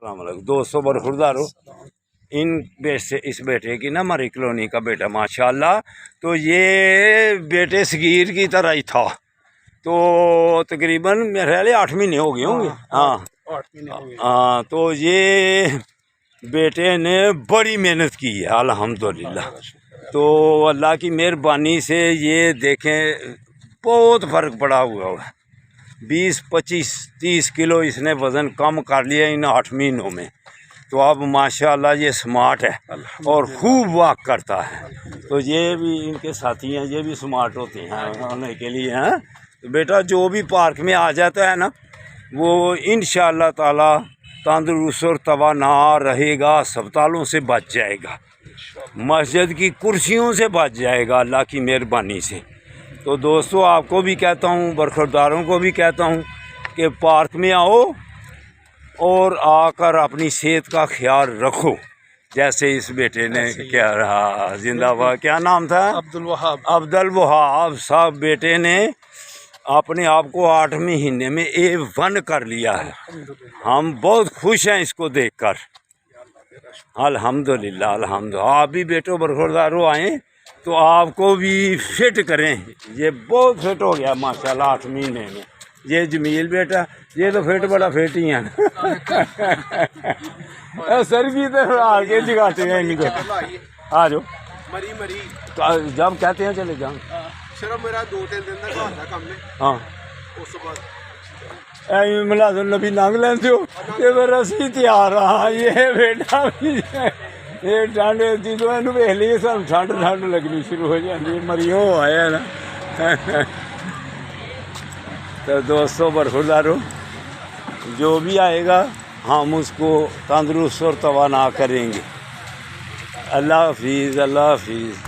السلام علیکم دوستوں، برخوردار ہو اس بیٹے کی نا ہماری کالونی کا بیٹا ماشاءاللہ، تو یہ بیٹے صغیر کی طرح ہی تھا، تو تقریباً میرے خیال 8 مہینے ہو گئے ہوں گے. ہاں تو یہ بیٹے نے بڑی محنت کی ہے الحمدللہ. تو اللہ کی مہربانی سے یہ دیکھیں بہت فرق پڑا ہوا ہے. 20 25 30 کلو اس نے وزن کم کر لیا ان 8 مہینوں میں. تو اب ماشاءاللہ یہ سمارٹ ہے اور خوب واک کرتا ہے. تو یہ بھی ان کے ساتھی ہیں، یہ بھی سمارٹ ہوتے ہیں ہونے کے لیے ہیں. تو بیٹا جو بھی پارک میں آ جاتا ہے نا، وہ انشاءاللہ تعالی تندرست اور توانا رہے گا، ہسپتالوں سے بچ جائے گا، مسجد کی کرسیوں سے بچ جائے گا اللہ کی مہربانی سے. تو دوستو آپ کو بھی کہتا ہوں، برخورداروں کو بھی کہتا ہوں کہ پارک میں آؤ اور آ کر اپنی صحت کا خیال رکھو. جیسے اس بیٹے نے کیا رہا زندہ باد، کیا نام تھا؟ عبدالوہاب صاحب بیٹے نے اپنے آپ کو 8 مہینے میں A1 کر لیا ہے. ہم بہت خوش ہیں اس کو دیکھ کر الحمدللہ. آپ بھی بیٹو برخورداروں آئیں تو آپ کو بھی فٹ کریں. یہ بہت فٹ ہو گیا ماشاءاللہ 8 مہینے میں. یہ جمیل بیٹا یہ تو فٹ بڑا فٹ ہی ہے سر بھی تو آگے جگاتے ہیں ان کو. آ جاؤ جب کہتے ہیں چلے جاؤں. ہاں ملازم نبی لنگ لیندے ہو کہ پھر اسی تیار ہاں. یہ بیٹا بھی یہ ٹھنڈ جدو یہ ویخ لیے سب ٹھنڈ لگنی شروع ہو جاتی. مریو آیا نا. تو دوستوں برخورداروں جو بھی آئے گا ہم اس کو تندرست اور توانا کریں گے. اللہ حافظ. اللہ حافظ.